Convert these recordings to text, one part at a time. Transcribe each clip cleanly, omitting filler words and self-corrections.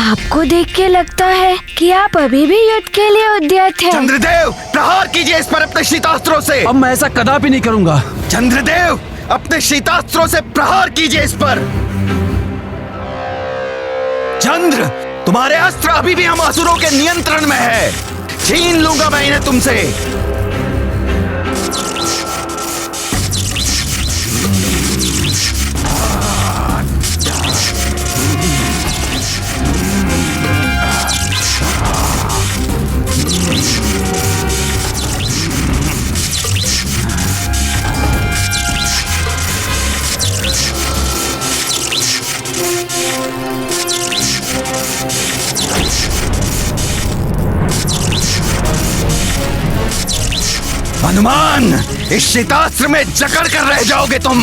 आपको देख के लगता है कि आप अभी भी युद्ध के लिए उद्यत हैं। चंद्रदेव, प्रहार कीजिए इस पर अपने शीतास्त्रों से। अब मैं ऐसा कदापि नहीं करूंगा। चंद्रदेव, अपने शीतास्त्रों से प्रहार कीजिए इस पर। चंद्र, तुम्हारे अस्त्र अभी भी हम असुरों के नियंत्रण में है। छीन लूंगा मैं इन्हें तुमसे। हनुमान, इस शीतास्त्र में जकड़ कर रह जाओगे तुम।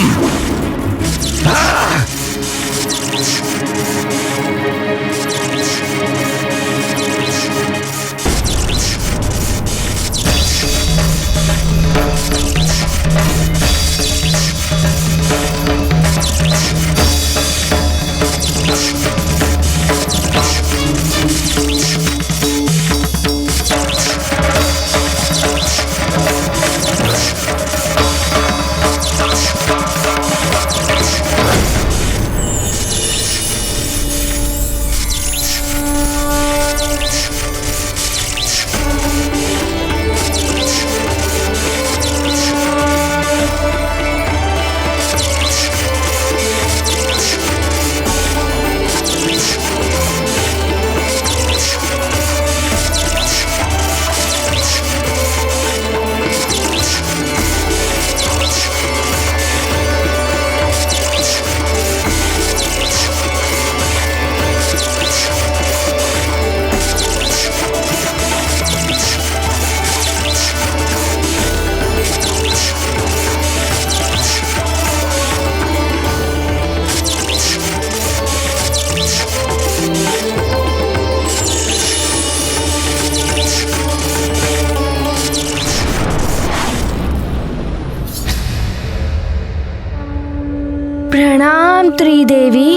प्रणाम त्रिदेवी।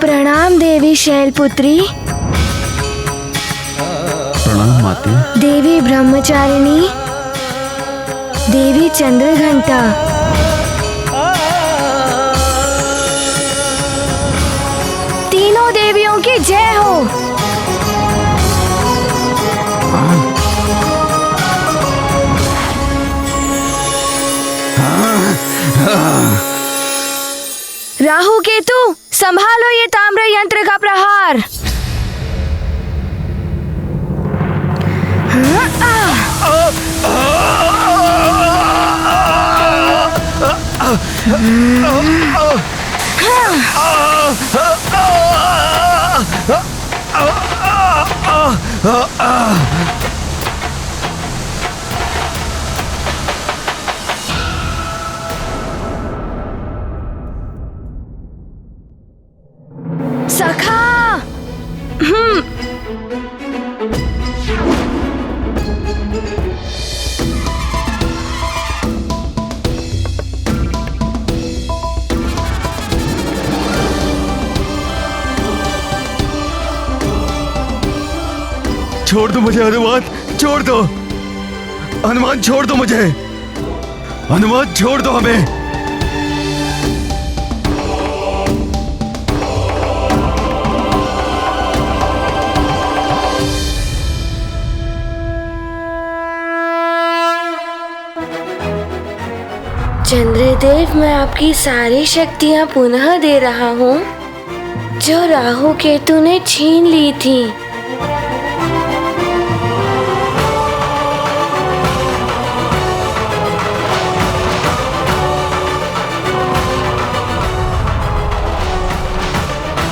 प्रणाम देवी शैलपुत्री। प्रणाम माते। देवी ब्रह्मचारिणी। देवी चंद्रघंटा। तीनों देवियों की जय हो। राहु केतु, संभालो ये ताम्र यंत्र का प्रहार। सखा। छोड़ दो मुझे हनुमान, छोड़ दो। हनुमान छोड़ दो मुझे। हनुमान छोड़ दो हमें। चंद्रदेव, मैं आपकी सारी शक्तियां पुनः दे रहा हूँ जो राहु केतु ने छीन ली थी।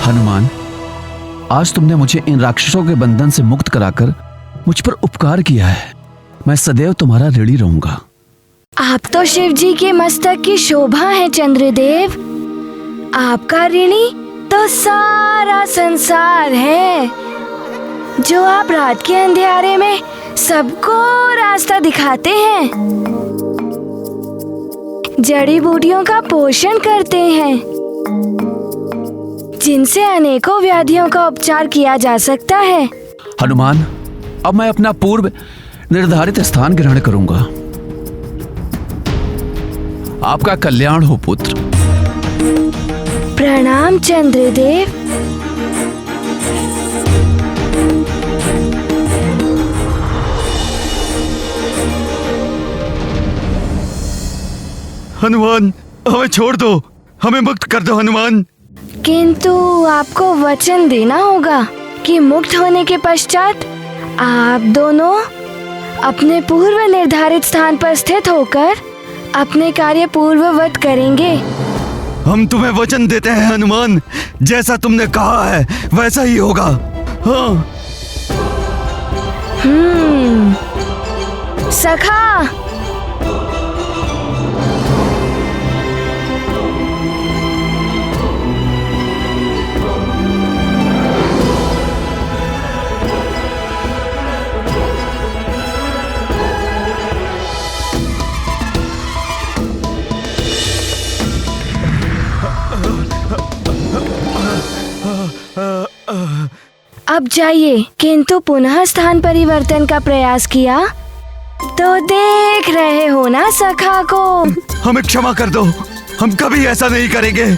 हनुमान, आज तुमने मुझे इन राक्षसों के बंधन से मुक्त कराकर मुझ पर उपकार किया है। मैं सदैव तुम्हारा ऋणी रहूंगा। आप तो शिव जी के मस्तक की शोभा है चंद्रदेव। आपका ऋणी तो सारा संसार है, जो आप रात के अंधेरे में सबको रास्ता दिखाते हैं, जड़ी बूटियों का पोषण करते हैं, जिनसे अनेकों व्याधियों का उपचार किया जा सकता है। हनुमान, अब मैं अपना पूर्व निर्धारित स्थान ग्रहण करूंगा। आपका कल्याण हो पुत्र। प्रणाम चंद्रदेव। हनुमान, हमें छोड़ दो, हमें मुक्त कर दो हनुमान। किंतु आपको वचन देना होगा कि मुक्त होने के पश्चात आप दोनों अपने पूर्व निर्धारित स्थान पर स्थित होकर अपने कार्य पूर्ववत करेंगे। हम तुम्हें वचन देते हैं हनुमान, जैसा तुमने कहा है वैसा ही होगा। हाँ। सखा, अब जाइए, किंतु पुनः स्थान परिवर्तन का प्रयास किया तो देख रहे हो ना सखा को। हमें क्षमा कर दो, हम कभी ऐसा नहीं करेंगे।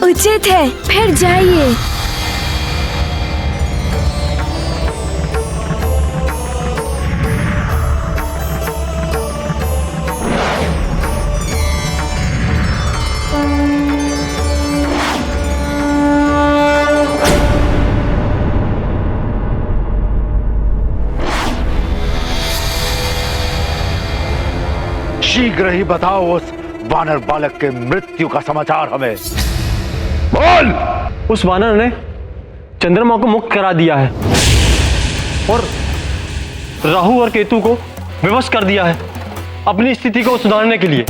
उचित है, फिर जाइए। शीघ्र ही बताओ उस वानर बालक के मृत्यु का समाचार हमें। बोल। उस वानर ने चंद्रमा को मुक्त करा दिया है और राहु और केतु को विवश कर दिया है अपनी स्थिति को सुधारने के लिए।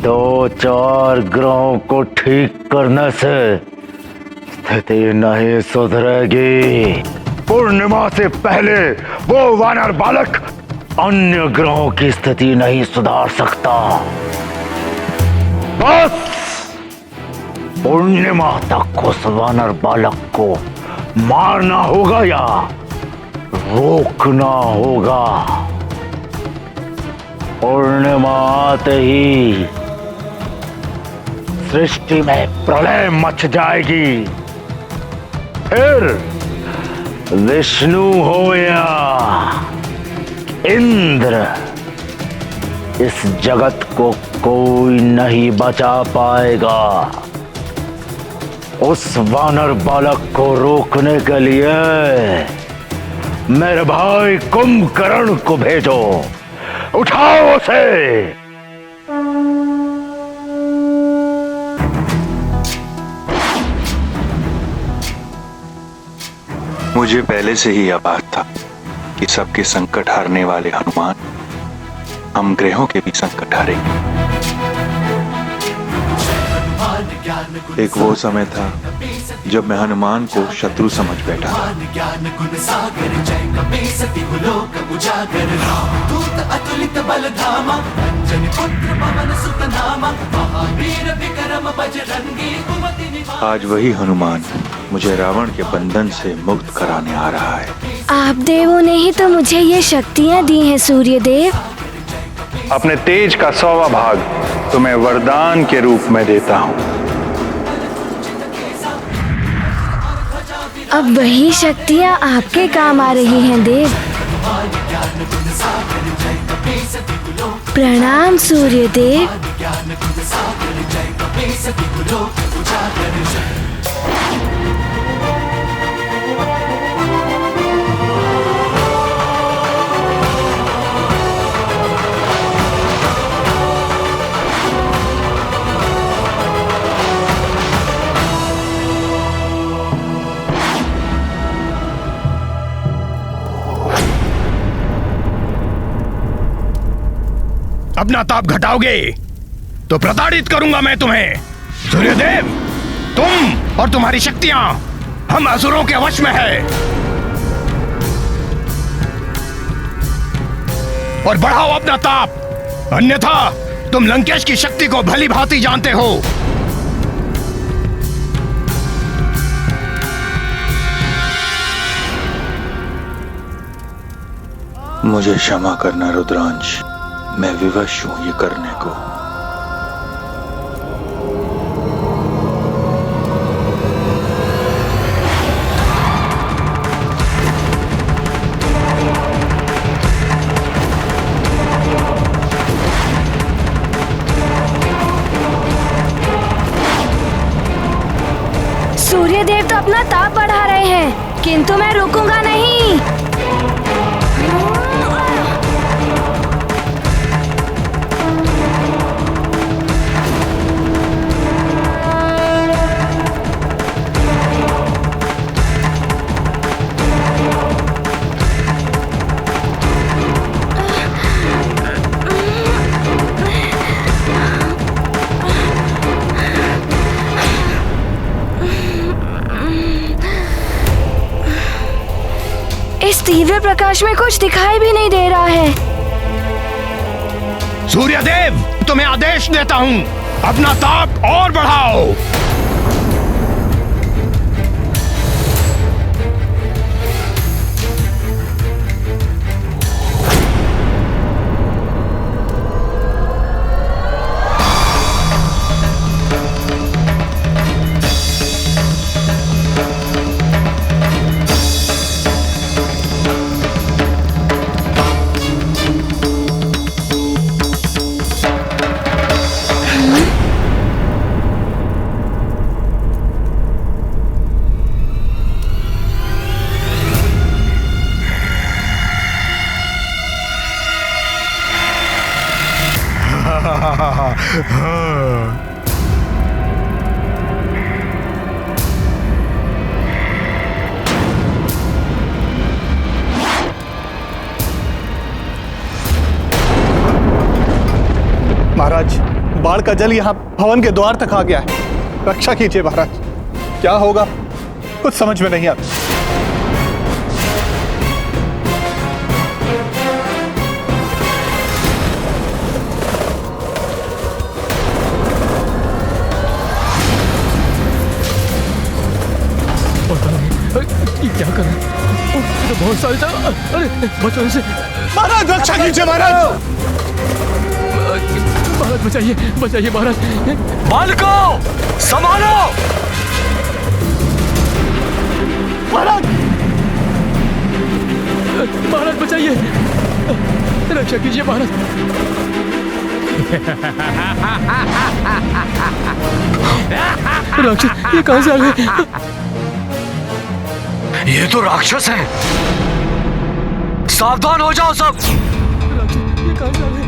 2-4 ग्रहों को ठीक करने से स्थिति नहीं सुधरेगी। पूर्णिमा से पहले वो वानर बालक अन्य ग्रहों की स्थिति नहीं सुधार सकता। बस पूर्णिमा तक उस वानर बालक को मारना होगा या रोकना होगा। पूर्णिमा आते ही सृष्टि में प्रलय मच जाएगी। फिर विष्णु हो या इंद्र, इस जगत को कोई नहीं बचा पाएगा। उस वानर बालक को रोकने के लिए मेरे भाई कुंभकर्ण को भेजो। उठाओ उसे। मुझे पहले से ही यह बात था कि सबके संकट हारने वाले हनुमान हम ग्रहों के भी संकट हारेंगे। एक वो समय था जब मैं हनुमान को शत्रु समझ बैठा। आज वही हनुमान मुझे रावण के बंधन से मुक्त कराने आ रहा है। आप देवों ने ही तो मुझे ये शक्तियाँ दी हैं सूर्यदेव। अपने तेज का 100वां भाग तुम्हें वरदान के रूप में देता हूँ। अब वही शक्तियाँ आपके काम आ रही हैं देव। प्रणाम सूर्यदेव। अपना ताप घटाओगे तो प्रताड़ित करूंगा मैं तुम्हें। सूर्यदेव, तुम और तुम्हारी शक्तियां हम असुरों के वश में है। और बढ़ाओ अपना ताप, अन्यथा तुम लंकेश की शक्ति को भली भांति जानते हो। मुझे क्षमा करना रुद्रांश, मैं विवश हूं ये करने को। सूर्यदेव तो अपना ताप बढ़ा रहे हैं, किंतु मैं रुकूंगा नहीं। इस तीव्र प्रकाश में कुछ दिखाई भी नहीं दे रहा है। सूर्यदेव, तुम्हें आदेश देता हूं, अपना ताप और बढ़ाओ। महाराज, बाढ़ का जल यहाँ भवन के द्वार तक आ गया है। रक्षा कीजिए महाराज, क्या होगा कुछ समझ में नहीं आता। क्या कर रहे हैं? तो बहुत सारे था। अरे बचो इसे। महाराज रक्षा कीजिए महाराज। महाराज बचाइए, बचाइए महाराज। बालको संभालो। महाराज, महाराज बचाइए, रक्षा कीजिए महाराज। राक्षस ये कहां से आ गए? ये तो राक्षस हैं। सावधान हो जाओ सब। राक्षस ये कहां से आ गए?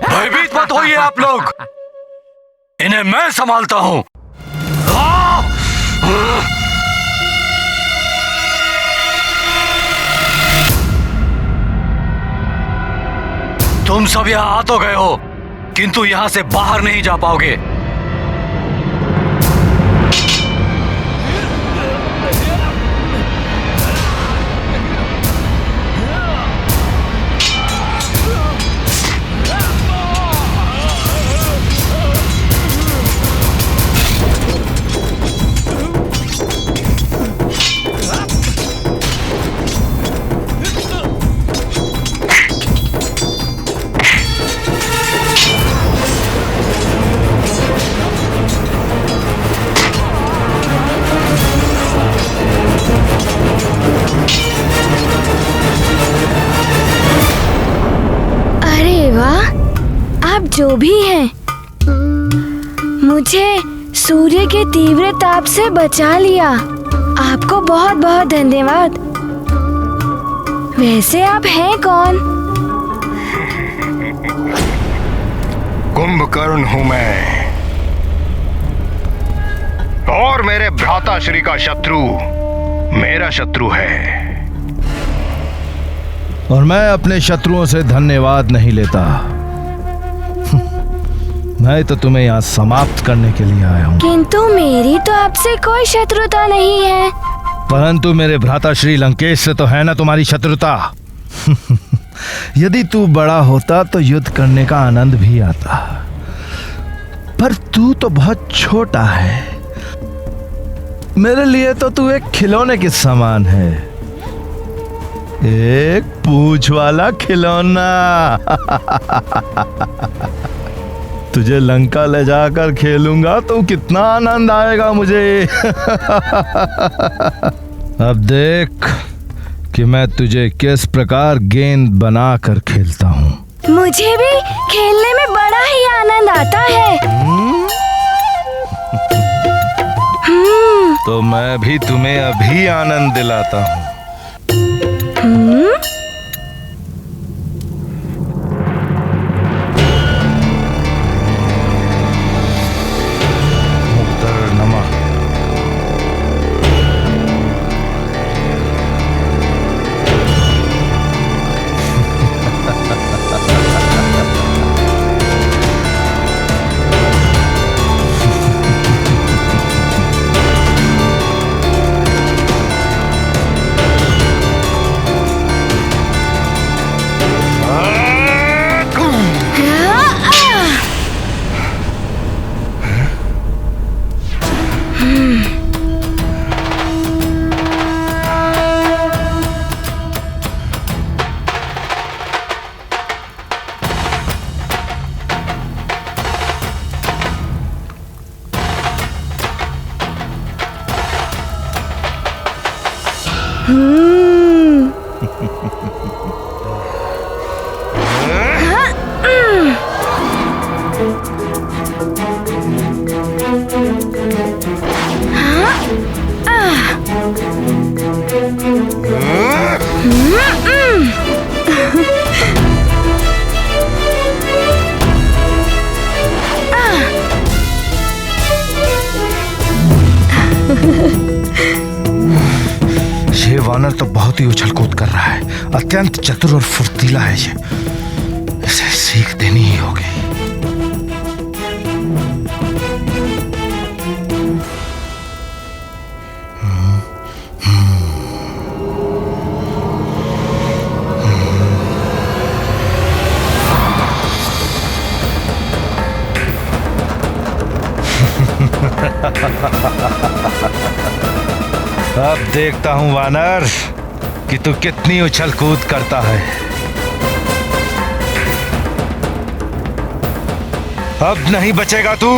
भयभीत मत होइए आप लोग, इन्हें मैं संभालता हूं। तुम सब यहां आ तो गए हो, किंतु यहां से बाहर नहीं जा पाओगे। जो भी हैं, मुझे सूर्य के तीव्र ताप से बचा लिया। आपको बहुत बहुत धन्यवाद। वैसे आप हैं कौन? कुंभकर्ण हूं मैं, और मेरे भ्राता श्री का शत्रु मेरा शत्रु है। और मैं अपने शत्रुओं से धन्यवाद नहीं लेता। मैं तो तुम्हें यहाँ समाप्त करने के लिए आया हूँ। किंतु मेरी तो आपसे कोई शत्रुता नहीं है। परंतु मेरे भ्राता श्री लंकेश से तो है ना तुम्हारी शत्रुता। यदि तू बड़ा होता तो युद्ध करने का आनंद भी आता, पर तू तो बहुत छोटा है। मेरे लिए तो तू एक खिलौने के समान है, एक पूंछ वाला खिलौना। तुझे लंका ले जाकर खेलूंगा तो कितना आनंद आएगा मुझे। अब देख कि मैं तुझे किस प्रकार गेंद बनाकर खेलता हूँ। मुझे भी खेलने में बड़ा ही आनंद आता है। तो मैं भी तुम्हें अभी आनंद दिलाता हूँ। ये वानर तो बहुत ही उछल कूद कर रहा है। अत्यंत चतुर और फुर्तीला है ये। इसे सीख देनी ही होगी। अब देखता हूं वानर कि तू कितनी उछल कूद करता है। अब नहीं बचेगा तू।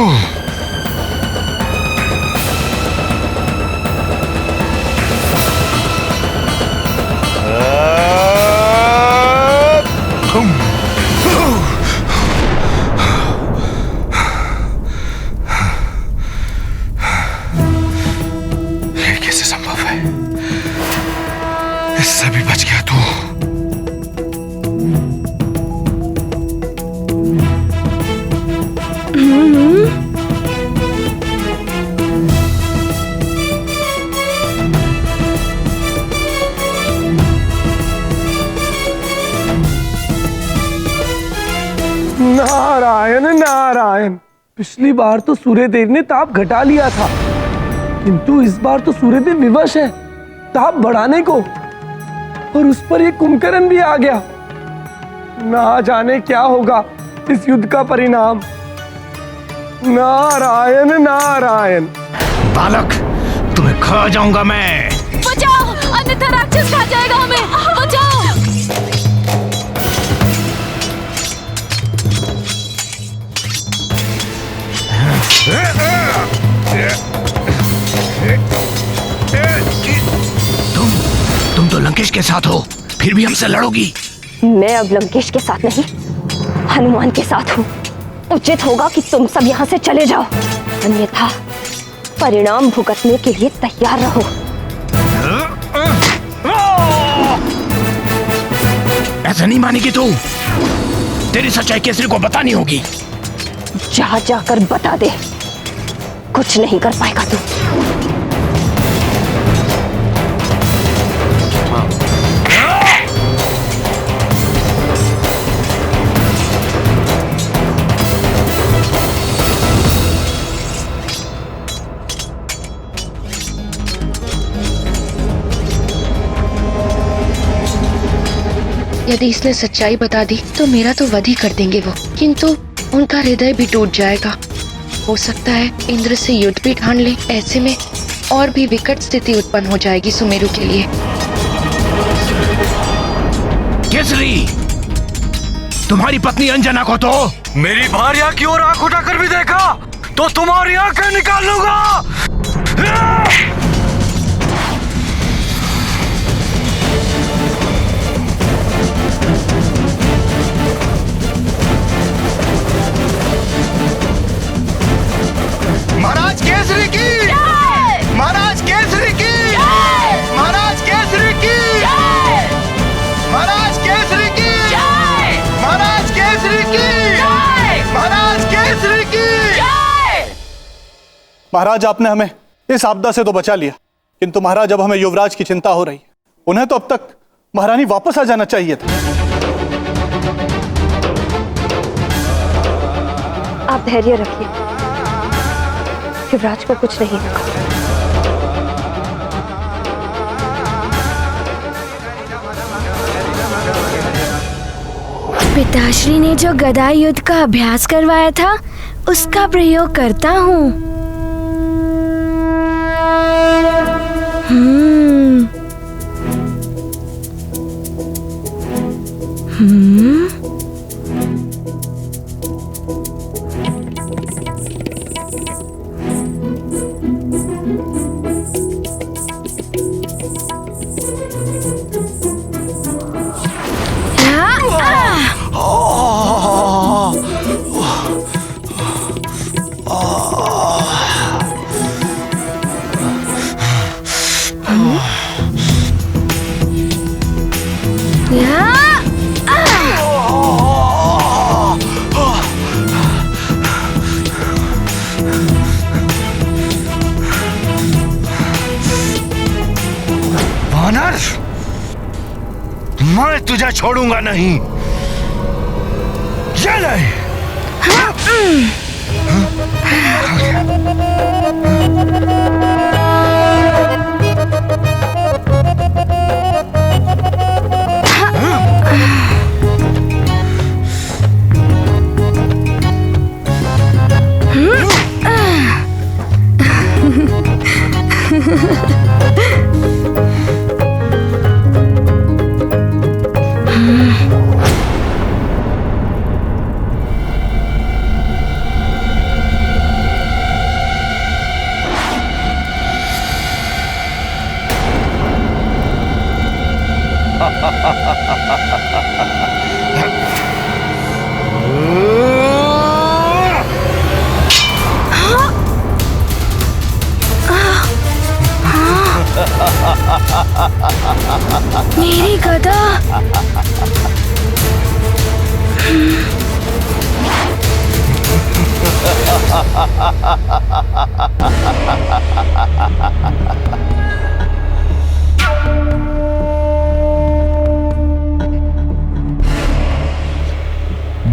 इससे भी बच गया तू। नारायण नारायण। पिछली बार तो सूर्यदेव ने ताप घटा लिया था, किंतु इस बार तो सूर्यदेव विवश है ताप बढ़ाने को, और उस पर ये कुंभकर्ण भी आ गया। ना जाने क्या होगा इस युद्ध का परिणाम। नारायण नारायण। बालक, तुम्हें खा जाऊंगा मैं। बचाओ, अन्यथा राक्षस खा जाएगा हमें। बचाओ। तुम तो लंकेश के साथ हो, फिर भी हमसे लड़ोगी। मैं अब लंकेश के साथ नहीं, हनुमान के साथ हूँ। उचित होगा कि तुम सब यहाँ से चले जाओ, अन्यथा परिणाम भुगतने के लिए तैयार रहो। ऐसा नहीं मानेगी तू। तेरी सच्चाई केसरी को बतानी होगी। जा जाकर बता दे, कुछ नहीं कर पाएगा तू। यदि इसने सच्चाई बता दी तो मेरा तो वध ही कर देंगे वो, किंतु उनका हृदय भी टूट जाएगा। हो सकता है इंद्र से युद्ध भी ठान ले। ऐसे में और भी विकट स्थिति उत्पन्न हो जाएगी सुमेरु के लिए। केसरी, तुम्हारी पत्नी अंजना को तो मेरी भार्या की ओर आंख उठाकर भी देखा तो तुम्हारी आंखें निकाल लूंगा। महाराज केसरी की, महाराज केसरी की, महाराज केसरी की, महाराज केसरी की, महाराज केसरी की, महाराज केसरी की। महाराज, आपने हमें इस आपदा से तो बचा लिया, किंतु महाराज अब हमें युवराज की चिंता हो रही है। उन्हें तो अब तक महारानी वापस आ जाना चाहिए था। आप धैर्य रखिए, युवराज को कुछ नहीं होगा। पिताश्री ने जो गदा युद्ध का अभ्यास करवाया था उसका प्रयोग करता हूँ। वानर, मैं तुझे छोड़ूंगा नहीं। चल मेरी गदा।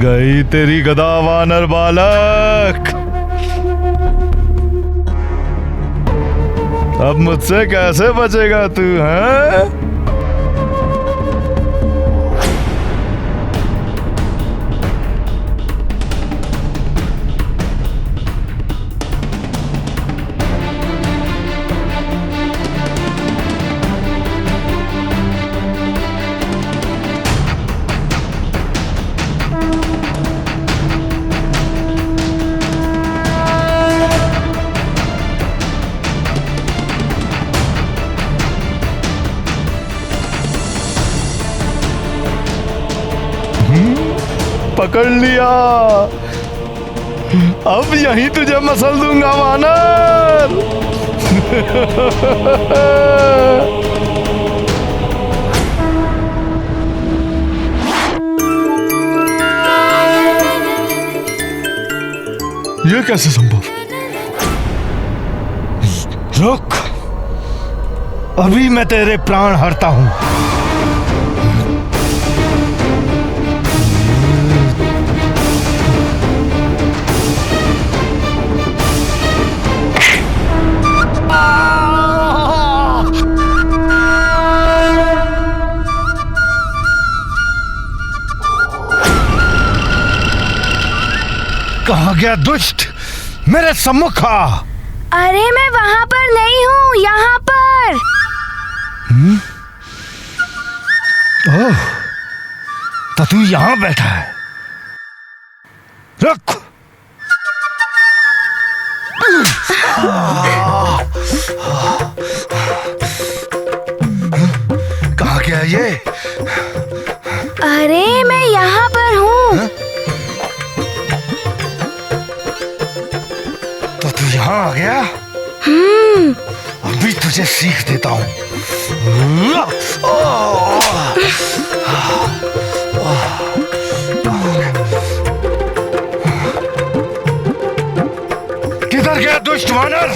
गई तेरी गदा वानर बालक। अब मुझसे कैसे बचेगा तू, हैं? पकड़ लिया। अब यहीं तुझे मसल दूंगा वानर। ये कैसे संभव? रुक, अभी मैं तेरे प्राण हरता हूं। कहाँ गया दुष्ट? मेरे सम्मुख आ। अरे मैं वहाँ पर नहीं हूँ, यहाँ पर। ओह, तो तू यहाँ बैठा है। रुक। कहाँ गया ये? अरे मैं यहाँ पर हूँ। तो तू यहाँ आ गया? अभी तुझे सीख देता हूँ। किधर गया दुष्ट वानर?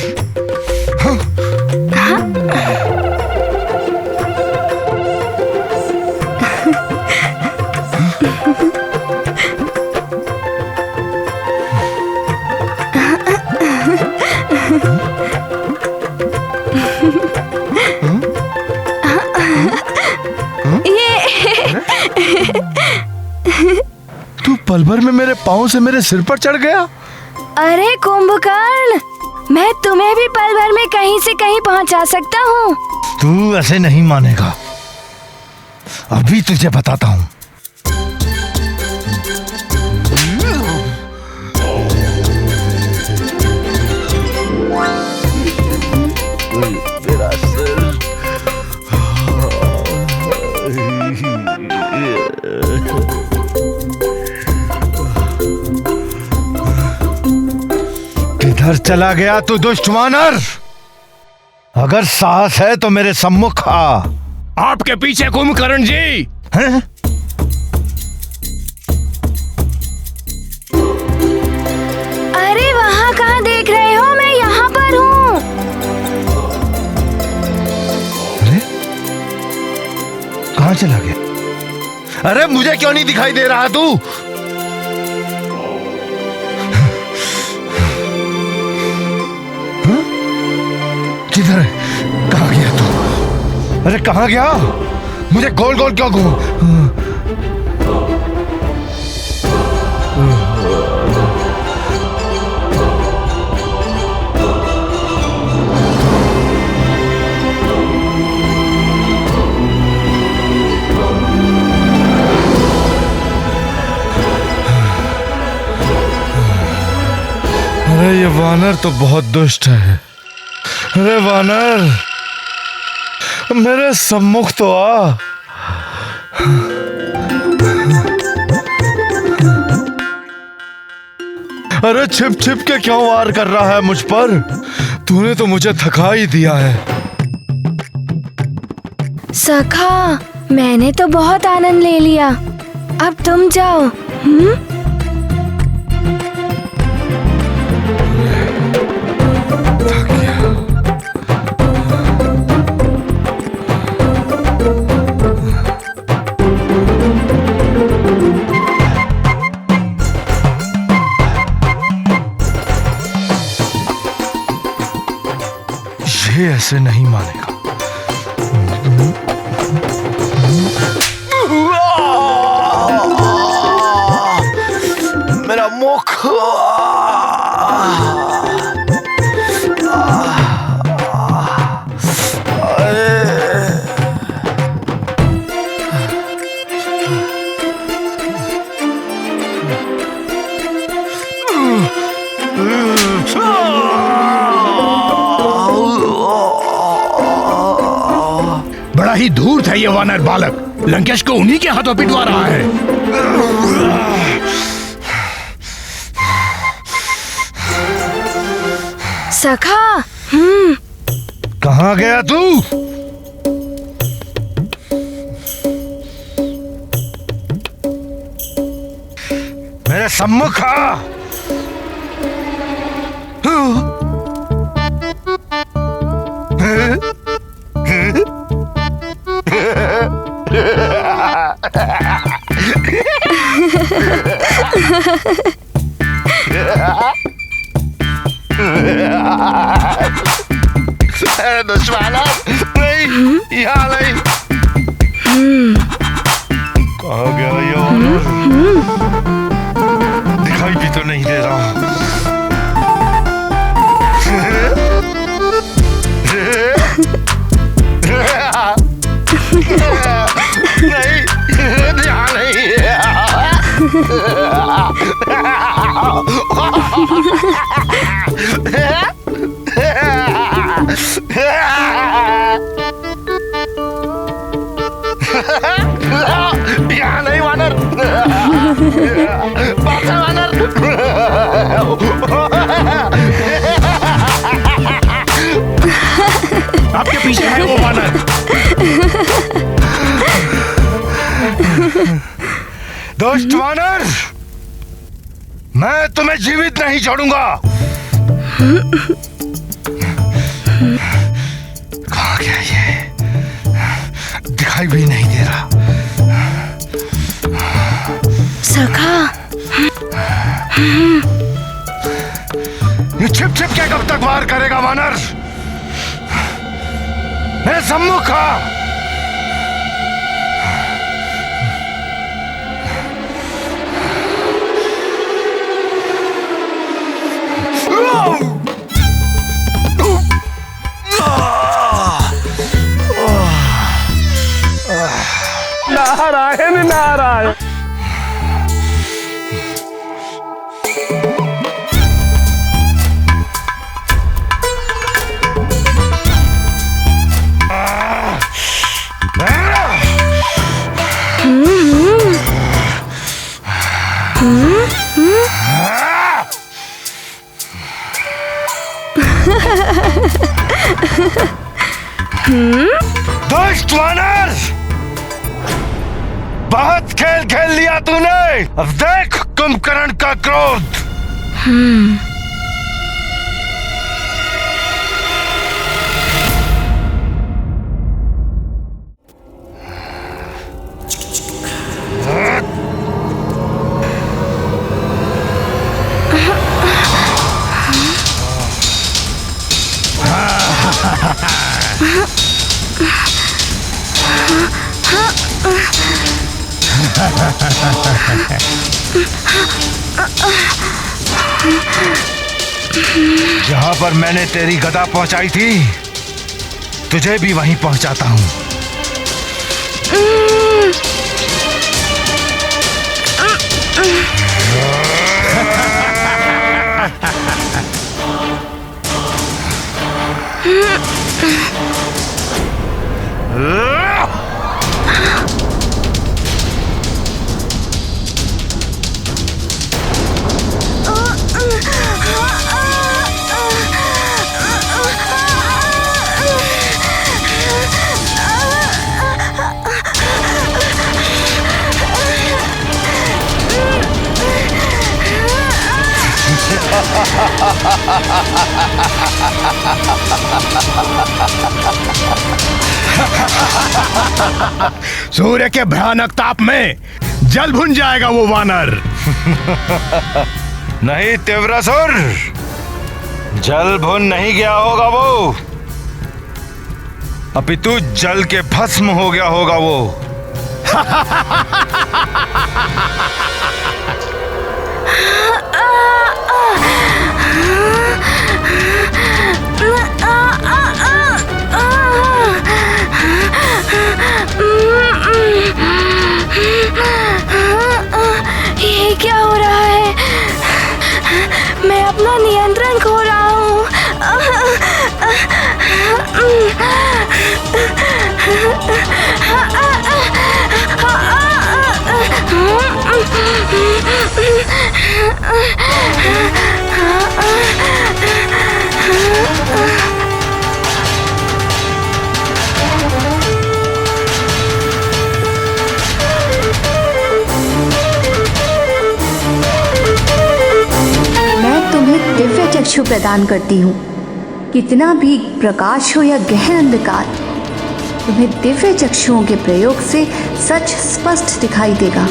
तू पल भर में मेरे पाँव से मेरे सिर पर चढ़ गया। अरे कुंभकर्ण, मैं तुम्हें भी पल भर में कहीं से कहीं पहुंचा सकता हूँ। तू ऐसे नहीं मानेगा, अभी तुझे बताता हूँ। मेरा सिर। किधर चला गया तू दुष्ट वानर? अगर साहस है तो मेरे सम्मुख आ। आपके पीछे कुंभकर्ण जी। हैं? अरे वहाँ कहाँ देख रहे हो? मैं यहाँ पर हूँ। अरे कहाँ चला गया? अरे मुझे क्यों नहीं दिखाई दे रहा तू? किधर है? कहाँ गया तू? अरे कहाँ गया? मुझे गोल गोल क्यों घूम? अरे ये वानर तो बहुत दुष्ट है। अरे वानर, मेरे सम्मुख तो आ। अरे छिप छिप के क्यों वार कर रहा है मुझ पर? तूने तो मुझे थका ही दिया है। सखा, मैंने तो बहुत आनंद ले लिया, अब तुम जाओ। ये ऐसे नहीं मानेगा। मेरा मुख। बड़ा ही धूर्त है ये वानर बालक, लंकेश को उन्हीं के हाथों पिटवा रहा है। सखा। कहाँ गया तू? मेरे सम्मुख आ। दुश्मन नहीं, यहाँ नहीं। कहाँ गया ये? दिखाई भी तो नहीं दे रहा। नहीं, यहाँ नहीं। यहाँ नहीं वानर। बादशाह वानर। आपके पीछे है वो वानर। दोस्त वानर, मैं तुम्हें जीवित नहीं छोड़ूंगा। कहाँ गया ये? दिखाई भी नहीं दे रहा। सखा, ये छिप छिप के कब तक वार करेगा वानर? मेरे सम्मुख आ। नारायण नारायण। दोस्त वानर, बहुत खेल खेल लिया तूने। अब देख कुंभकर्ण का क्रोध। जहां पर मैंने तेरी गदा पहुंचाई थी, तुझे भी वहीं पहुंचाता हूं। सूर्य के भयानक ताप में जल भुन जाएगा वो वानर। नहीं तीव्रसुर, जल भुन नहीं गया होगा वो, अपितु जल के भस्म हो गया होगा वो। ये क्या हो रहा है? मैं अपना नियंत्रण खो रहा हूँ। दिव्य चक्षु प्रदान करती हूँ। कितना भी प्रकाश हो या गहन अंधकार, तुम्हें दिव्य चक्षुओं के प्रयोग से सच स्पष्ट दिखाई देगा।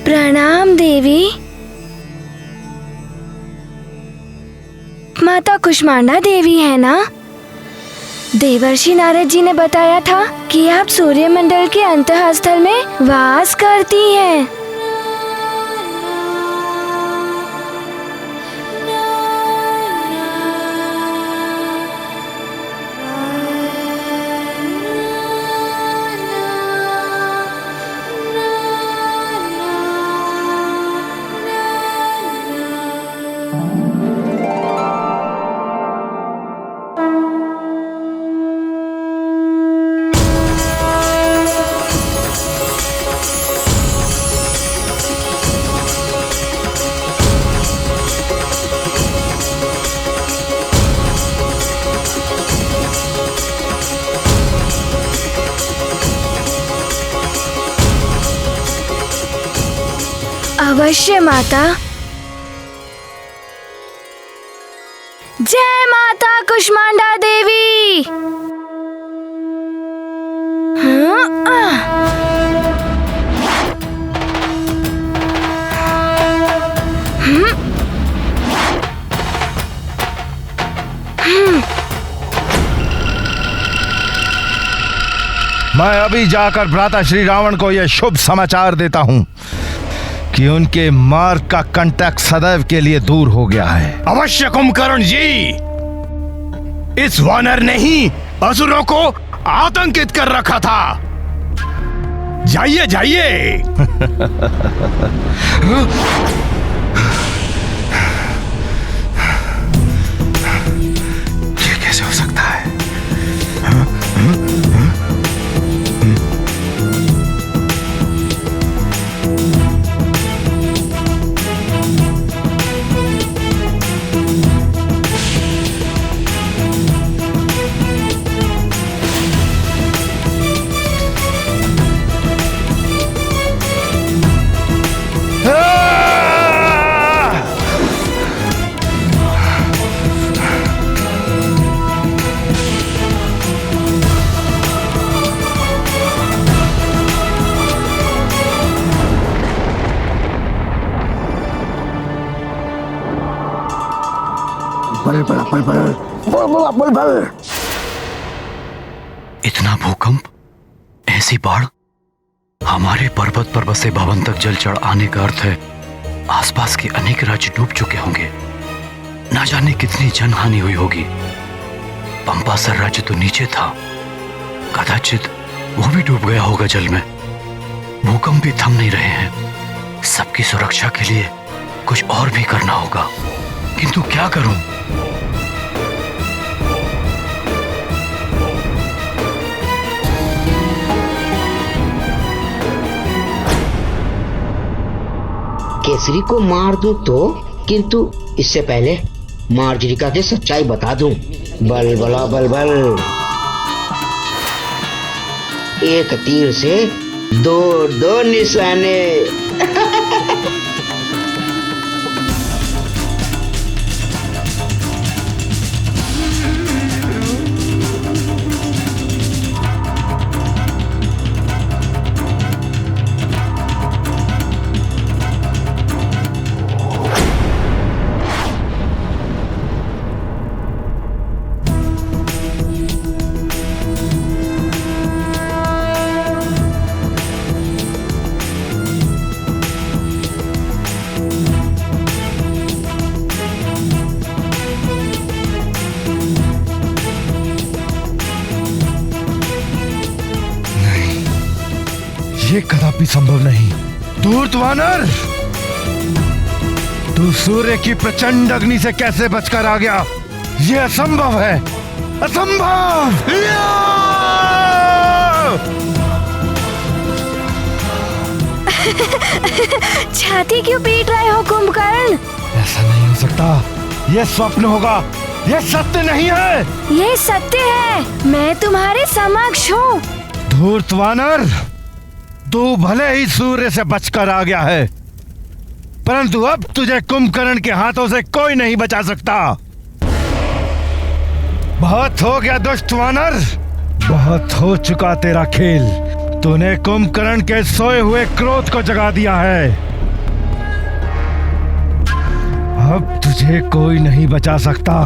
प्रणाम देवी। माता कुष्मांडा देवी है ना? देवर्षि नारद जी ने बताया था कि आप सूर्यमंडल के अंतःस्थल में वास करती हैं। अवश्य माता। जय माता कुष्मांडा देवी। मैं अभी जाकर भ्राता श्री रावण को यह शुभ समाचार देता हूँ कि उनके मार्ग का कंटक सदैव के लिए दूर हो गया है। अवश्य कुंभकर्ण जी, इस वानर ने ही असुरों को आतंकित कर रखा था। जाइए जाइए। ये कैसे हो सकता है? इतना भूकंप, ऐसी बाढ़, हमारे पर्वत पर बसे भवन तक जल चढ़ आने का अर्थ है आसपास के अनेक राज्य डूब चुके होंगे। ना जाने कितनी जनहानि हुई होगी। पंपासर राज्य तो नीचे था, कदाचित वो भी डूब गया होगा जल में। भूकंप भी थम नहीं रहे हैं। सबकी सुरक्षा के लिए कुछ और भी करना होगा, किंतु क्या करूं? केसरी को मार दूं तो, किंतु इससे पहले मार्जरिका से सच्चाई बता दूं। बल बला बल बल, एक तीर से दो निशाने। ये कदापि संभव नहीं। धूर्त वानर, तू सूर्य की प्रचंड अग्नि से कैसे बचकर आ गया? ये असंभव है, असंभव! या! छाती क्यों पीट रहे हो कुंभकर्ण? ऐसा नहीं हो सकता, ये स्वप्न होगा, ये सत्य नहीं है। ये सत्य है, मैं तुम्हारे समक्ष हूँ। धूर्त वानर, तू भले ही सूर्य से बचकर आ गया है, परंतु अब तुझे कुंभकर्ण के हाथों से कोई नहीं बचा सकता। बहुत हो गया दुष्ट वानर, बहुत हो चुका तेरा खेल। तूने कुंभकर्ण के सोए हुए क्रोध को जगा दिया है। अब तुझे कोई नहीं बचा सकता।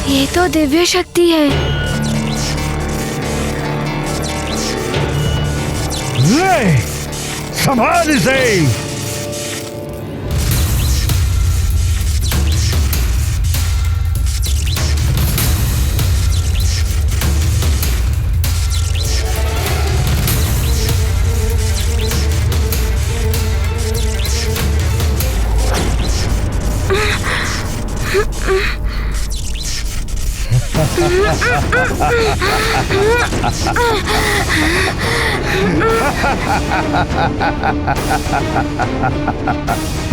ये तो दिव्य शक्ति है। ले, संभाल इसे।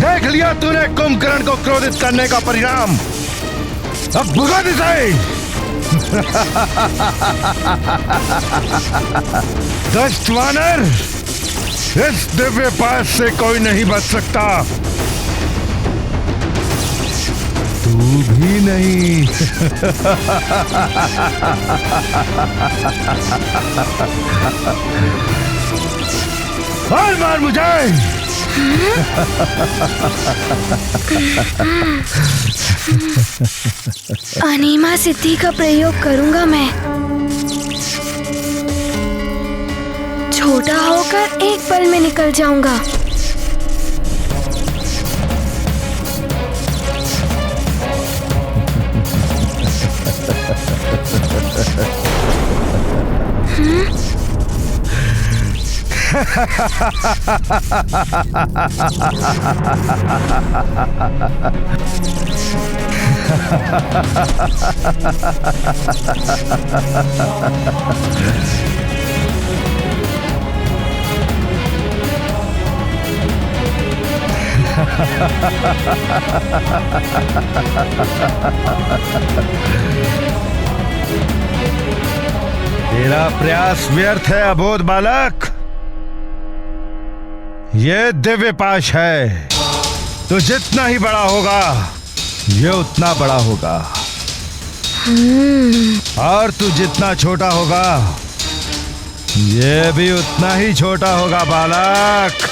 देख लिया तूने कुंभकर्ण को क्रोधित करने का परिणाम। अब भुगत इसे। दुष्ट वानर, इस दिव्य पास से कोई नहीं बच सकता, तू भी नहीं। और मार मुझे। अनीमा सिद्धि का प्रयोग करूंगा मैं। छोटा होकर एक पल में निकल जाऊंगा। तेरा प्रयास व्यर्थ है अबोध बालक। ये दिव्य पाश है, तो जितना ही बड़ा होगा ये उतना बड़ा होगा, और तू जितना छोटा होगा ये भी उतना ही छोटा होगा बालक।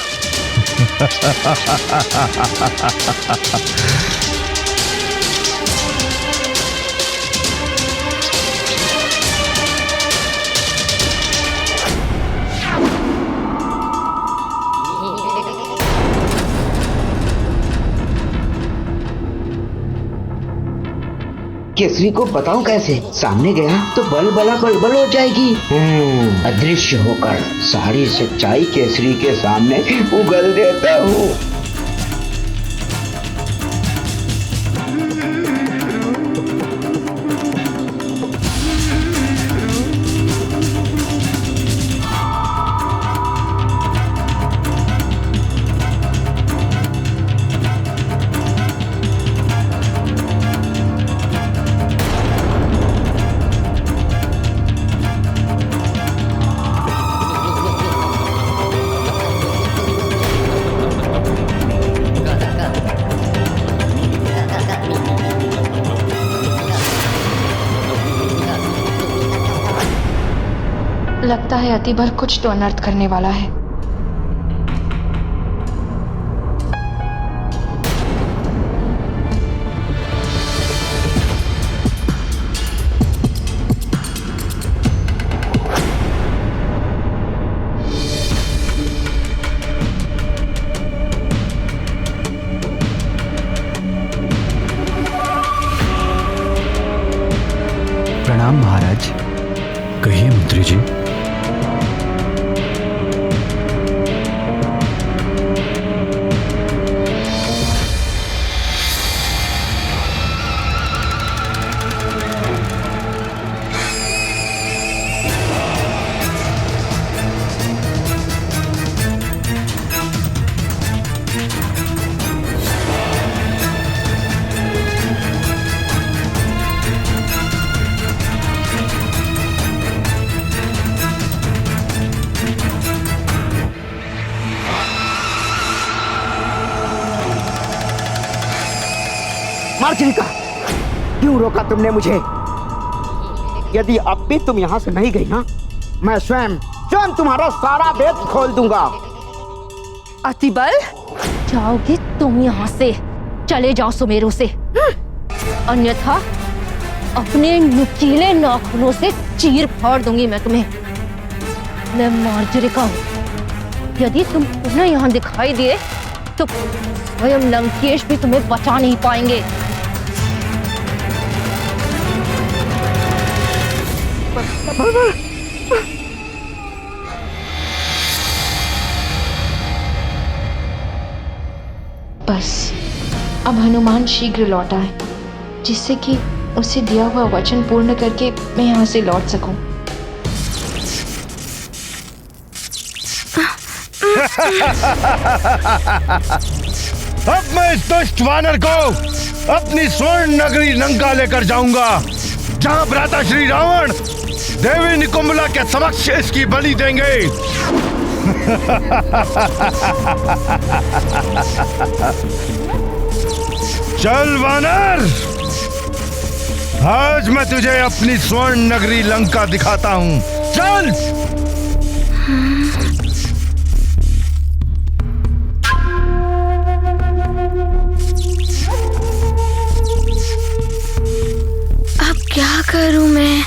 केसरी को बताऊं कैसे? सामने गया तो बल हो जाएगी। अदृश्य होकर सारी सच्चाई केसरी के सामने उगल देता हूँ। लगता है अतिबर कुछ तो अनर्थ करने वाला है। प्रणाम महाराज। कहिए मंत्री जी। मार्जरिका, क्यों रोका तुमने मुझे? यदि अब भी तुम यहाँ से नहीं गई ना, मैं स्वयं तुम्हारा सारा भेद खोल दूंगा। अतिबल, जाओगे तुम यहाँ से? चले जाओ सुमेरु से, अन्यथा अपने नुकीले नाखूनों से चीर फाड़ दूंगी मैं तुम्हें। मैं मार्जरिका हूँ। यदि तुम पुनः यहाँ दिखाई दिए तो स्वयं लंकेश भी तुम्हें बचा नहीं पाएंगे। बस अब हनुमान शीघ्र लौट आए, जिससे कि उसे दिया हुआ वचन पूर्ण करके मैं यहाँ से लौट सकूं। अब मैं इस दुष्ट वानर को अपनी स्वर्ण नगरी लंका लेकर जाऊंगा, जहां भ्राता श्री रावण देवी निकुंभला के समक्ष इसकी बलि देंगे। चल वानर, आज मैं तुझे अपनी स्वर्ण नगरी लंका दिखाता हूं। चल। अब क्या करूं मैं?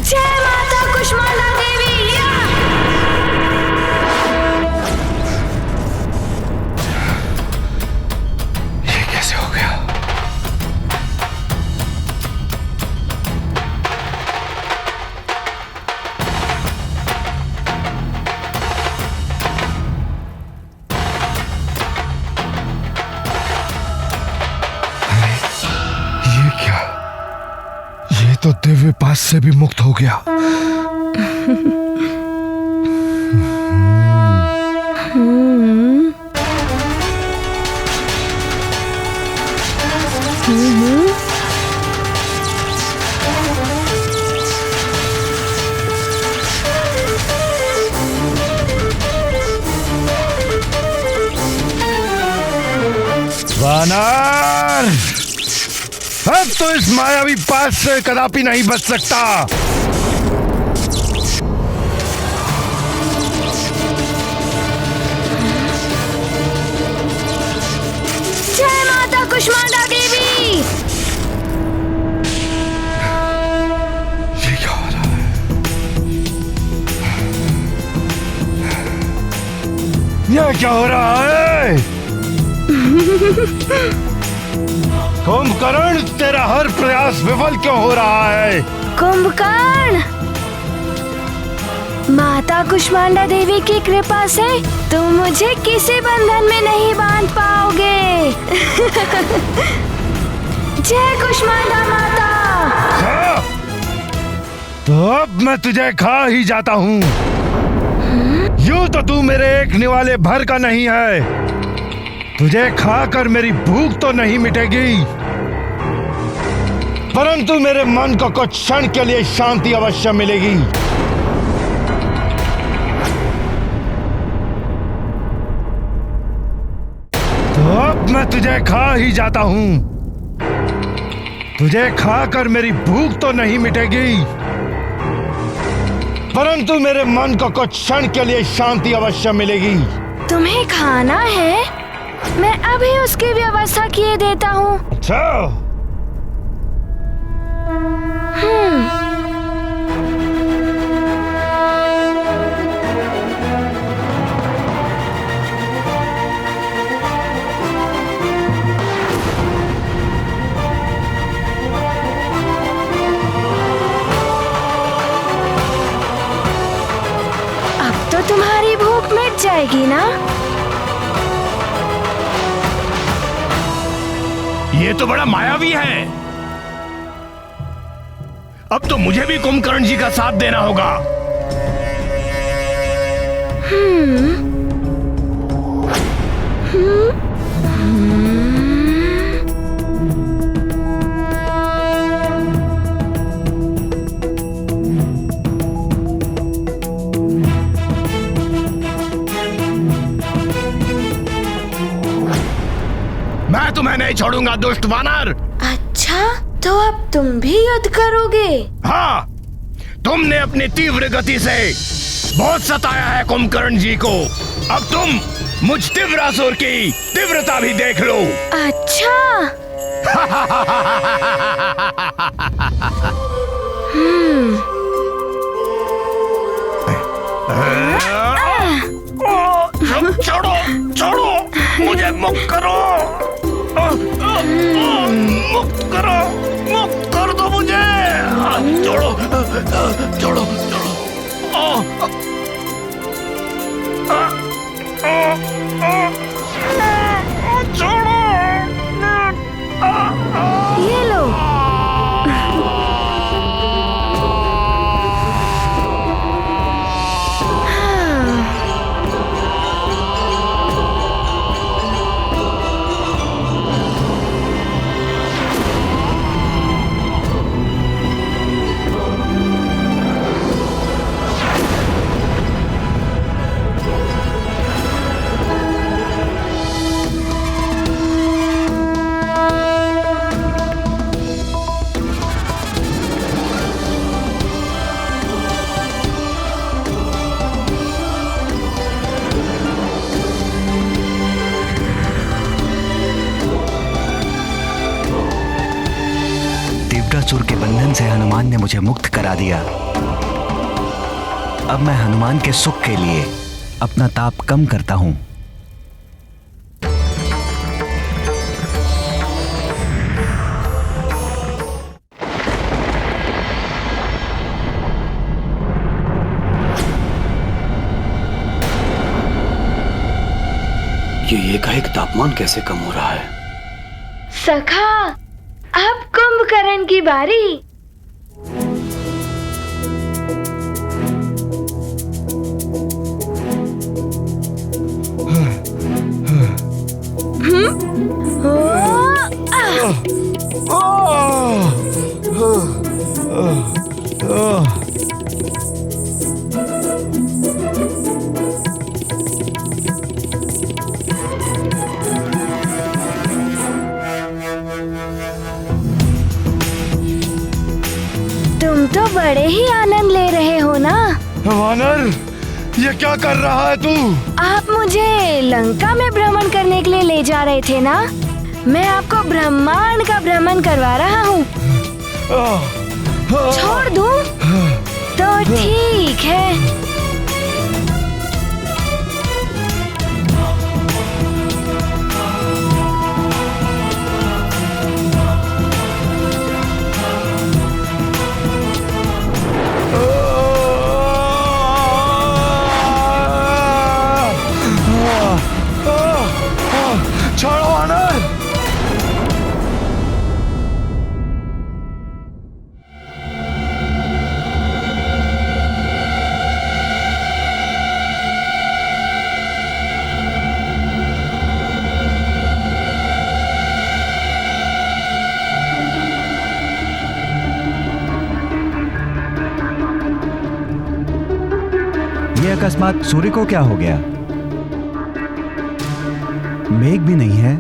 जय माता कुष्मांडा देवी। ये कैसे हो गया? ये क्या? ये तो दिव्य पास से भी मुक्त हो गया। वानर, अब तो इस मायावी पास से कदापि नहीं बच सकता। जय माता कुष्मांडा देवी। ये क्या हो रहा है? ये क्या हो रहा है? कुंभकर्ण, तेरा हर प्रयास विफल क्यों हो रहा है? कुंभकर्ण, माता कुष्मांडा देवी की कृपा से तुम मुझे किसी बंधन में नहीं बांध पाओगे। जय कुष्मांडा माता। तो अब मैं तुझे खा ही जाता हूँ। यूं तो तू मेरे एक निवाले भर का नहीं है, तुझे खाकर मेरी भूख तो नहीं मिटेगी, परंतु मेरे मन को कुछ क्षण के लिए शांति अवश्य मिलेगी। तो अब मैं तुझे खा ही जाता हूं। तुझे खाकर मेरी भूख तो नहीं मिटेगी, परंतु मेरे मन को कुछ क्षण के लिए शांति अवश्य मिलेगी। तुम्हें खाना है? मैं अभी उसकी व्यवस्था किए देता हूँ। अच्छा। अब तो तुम्हारी भूख मिट जाएगी ना? ये तो बड़ा मायावी है। अब तो मुझे भी कुंभकर्ण जी का साथ देना होगा। मैं तुम्हें नहीं छोड़ूंगा दुष्ट वानर। अच्छा, तो अब तुम भी युद्ध करोगे? हाँ, तुमने अपनी तीव्र गति से बहुत सताया है कुंभकर्ण जी को। अब तुम मुझ तीव्रासुर की तीव्रता भी देख लो। अच्छा। छोड़ो, छोड़ो, मुझे मुक्त करो। मुक्त करो, मुक्त कर दो मुझे। छोड़ो, छोड़ो, छोड़ो। छोड़ो। ये लो। त्रिपुरासुर के बंधन से हनुमान ने मुझे मुक्त करा दिया। अब मैं हनुमान के सुख के लिए अपना ताप कम करता हूं। ये एकाएक तापमान कैसे कम हो रहा है? सखा, अब कुंभकर्ण की बारी। तुम तो बड़े ही आनंद ले रहे हो ना? वानर, ये क्या कर रहा है तू? आप मुझे लंका में भ्रमण करने के लिए ले जा रहे थे ना? मैं आपको ब्रह्मांड का भ्रमण करवा रहा हूँ। छोड़ दूँ? तो ठीक है। छोड़ो वानर। अकस्मात सूर्य को क्या हो गया? मेघ भी नहीं है,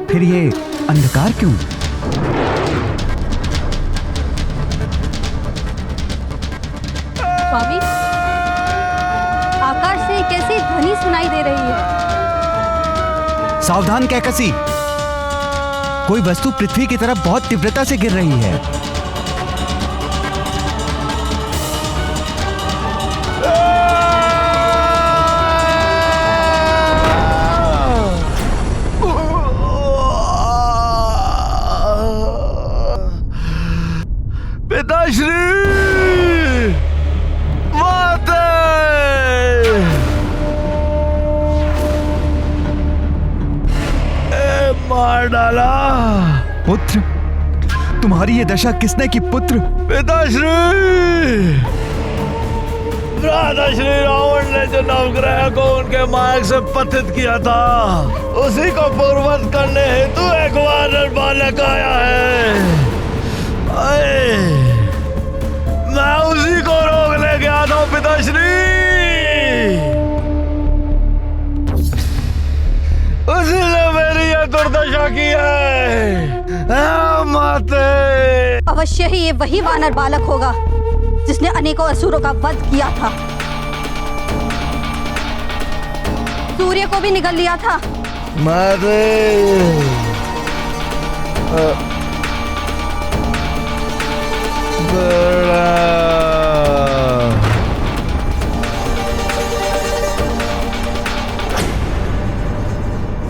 फिर ये अंधकार क्यों? स्वामी, आकाश से कैसी ध्वनि सुनाई दे रही है? सावधान कैकसी, कोई वस्तु पृथ्वी की तरफ बहुत तीव्रता से गिर रही है। पिताश्री, माते! मार डाला। पुत्र, तुम्हारी ये दशा किसने की पुत्र? पिताश्री, भ्राताश्री रावण ने जो नवग्रह को उनके मार्ग से पतित किया था, उसी को पूर्ववत करने हेतु एक वानर बालक आया है। मैं उसी को रोकने गया था पिताश्री, उसी ने मेरी यह दुर्दशा की है। माते! अवश्य ही ये वही वानर बालक होगा जिसने अनेकों असुरों का वध किया था। सूर्य को भी निगल लिया था। माते!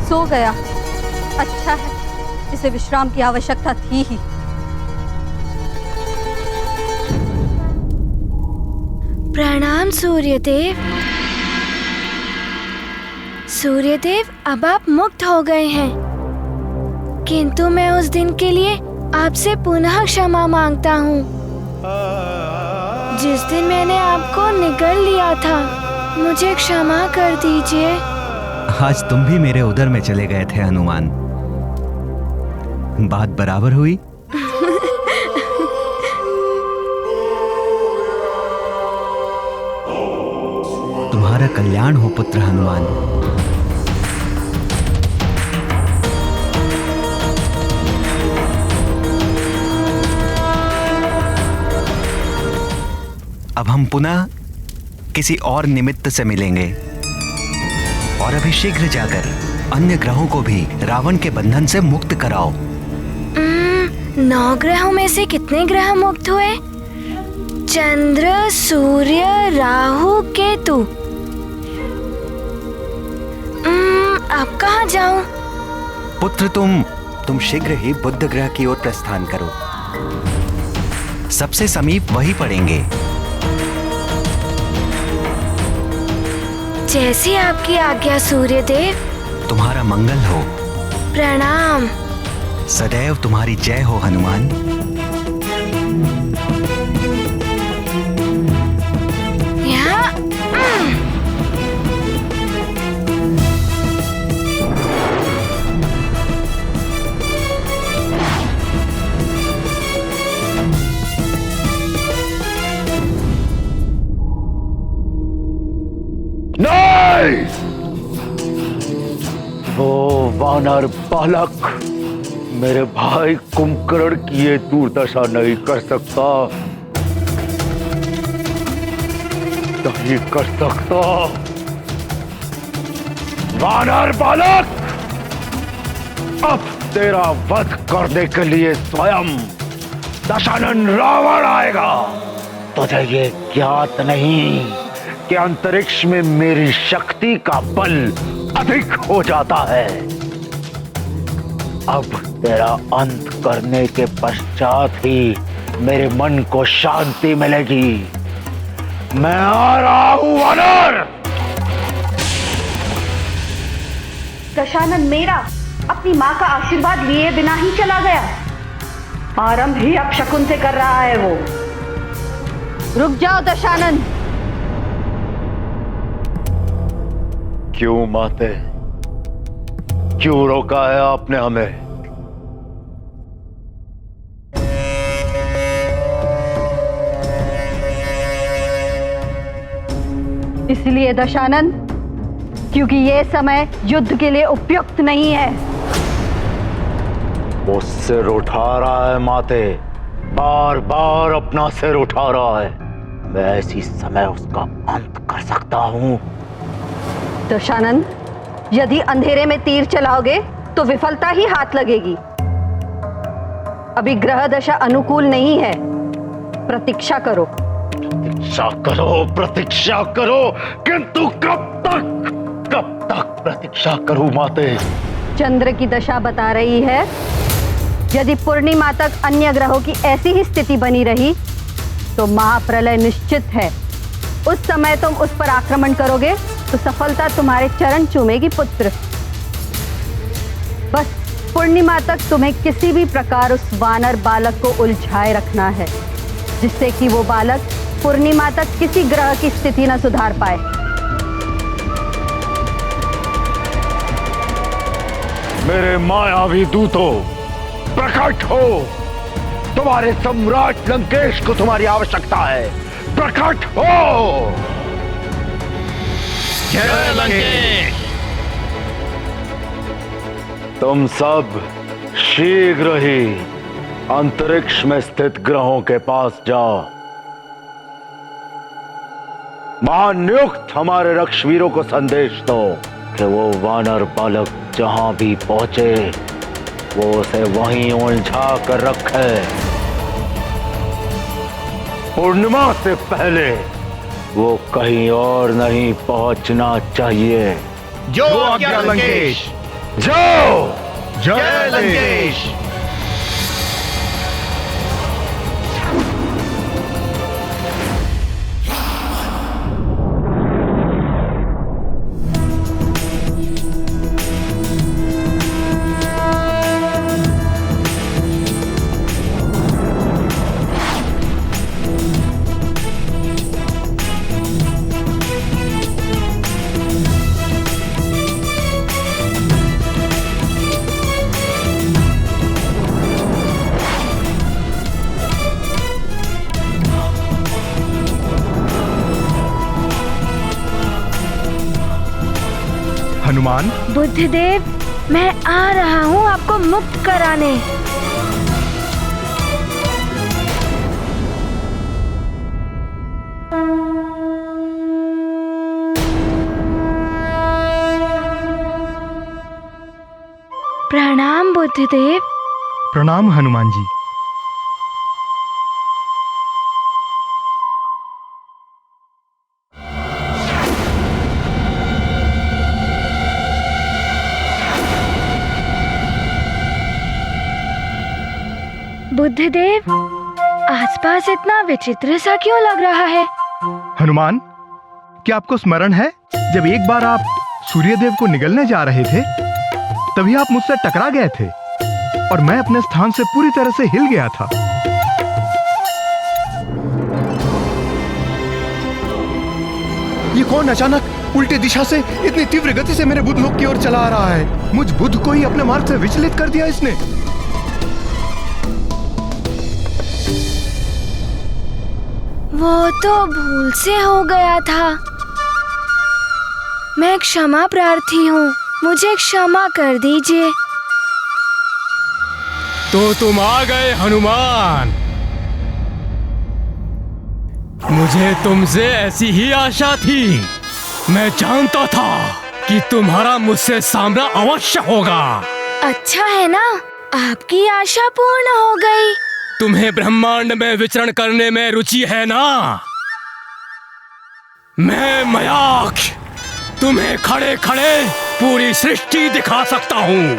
सो गया। अच्छा है, इसे विश्राम की आवश्यकता थी ही। प्रणाम सूर्यदेव। सूर्यदेव, अब आप मुक्त हो गए हैं, किंतु मैं उस दिन के लिए आपसे पुनः क्षमा मांगता हूँ जिस दिन मैंने आपको निगल लिया था। मुझे क्षमा कर दीजिए। आज तुम भी मेरे उदर में चले गए थे हनुमान। बात बराबर हुई। तुम्हारा कल्याण हो पुत्र हनुमान। अब हम पुनः किसी और निमित्त से मिलेंगे और अभी शीघ्र जाकर अन्य ग्रहों को भी रावण के बंधन से मुक्त कराओ। 9 ग्रहों में से कितने ग्रह मुक्त हुए? चंद्र, सूर्य, राहु, केतु। अब कहाँ जाऊं? पुत्र, तुम शीघ्र ही बुध ग्रह की ओर प्रस्थान करो। सबसे समीप वही पड़ेंगे। जैसी आपकी आज्ञा सूर्यदेव। तुम्हारा मंगल हो। प्रणाम। सदैव तुम्हारी जय हो हनुमान। नहीं! वो वानर बालक मेरे भाई कुंभकर्ण की ये दुर्दशा नहीं कर सकता, नहीं कर सकता। वानर बालक, अब तेरा वध करने के लिए स्वयं दशानन रावण आएगा। तुझे ये ज्ञात नहीं कि अंतरिक्ष में मेरी शक्ति का बल अधिक हो जाता है। अब तेरा अंत करने के पश्चात ही मेरे मन को शांति मिलेगी। मैं आ रहा हूं वानर। दशानन मेरा अपनी माँ का आशीर्वाद लिए बिना ही चला गया। आरंभ ही अपशकुन से कर रहा है वो। रुक जाओ दशानन। क्यों माते, क्यों रोका है आपने हमें? इसलिए दशानन, क्योंकि ये समय युद्ध के लिए उपयुक्त नहीं है। वो सिर उठा रहा है माते, बार बार अपना सिर उठा रहा है। मैं इसी समय उसका अंत कर सकता हूँ। दशानन, यदि अंधेरे में तीर चलाओगे तो विफलता ही हाथ लगेगी। अभी ग्रह दशा अनुकूल नहीं है, प्रतीक्षा करो। प्रतीक्षा करो, किंतु कब तक प्रतीक्षा करूं माते? चंद्र की दशा बता रही है, यदि पूर्णिमा तक अन्य ग्रहों की ऐसी ही स्थिति बनी रही तो महाप्रलय निश्चित है। उस समय तुम उस पर आक्रमण करोगे तो सफलता तुम्हारे चरण चूमेगी पुत्र। बस पूर्णिमा तक तुम्हें किसी भी प्रकार उस वानर बालक को उलझाए रखना है, जिससे कि वो बालक पूर्णिमा तक किसी ग्रह की स्थिति न सुधार पाए। मेरे मायावी दूतों, प्रकट हो। तुम्हारे सम्राट लंकेश को तुम्हारी आवश्यकता है। प्रकट हो। जय लंकेश। तुम सब शीघ्र ही अंतरिक्ष में स्थित ग्रहों के पास जाओ। महानियुक्त हमारे रक्षवीरों को संदेश दो कि वो वानर बालक जहां भी पहुंचे वो उसे वहीं उलझा कर रखे। पूर्णिमा से पहले वो कहीं और नहीं पहुंचना चाहिए। जो आज्ञा लंकेश। जाओ। जय लंकेश। हनुमान। बुद्धिदेव, मैं आ रहा हूँ आपको मुक्त कराने। प्रणाम बुद्धिदेव। प्रणाम हनुमान जी। बुद्धिदेव, आसपास इतना विचित्र सा क्यों लग रहा है? हनुमान, क्या आपको स्मरण है जब एक बार आप सूर्यदेव को निगलने जा रहे थे तभी आप मुझसे टकरा गए थे और मैं अपने स्थान से पूरी तरह से हिल गया था। ये कौन अचानक उल्टी दिशा से इतनी तीव्र गति से मेरे बुध लोक की ओर चला आ रहा है? मुझ बुध को ही अपने मार्ग से विचलित कर दिया इसने। वो तो भूल से हो गया था। मैं क्षमा प्रार्थी हूँ, मुझे क्षमा कर दीजिए। तो तुम आ गए हनुमान। मुझे तुमसे ऐसी ही आशा थी। मैं जानता था कि तुम्हारा मुझसे सामना अवश्य होगा। अच्छा है ना, आपकी आशा पूर्ण हो गई। तुम्हें ब्रह्मांड में विचरण करने में रुचि है ना? मैं मयाक्ष तुम्हें खड़े खड़े पूरी सृष्टि दिखा सकता हूँ।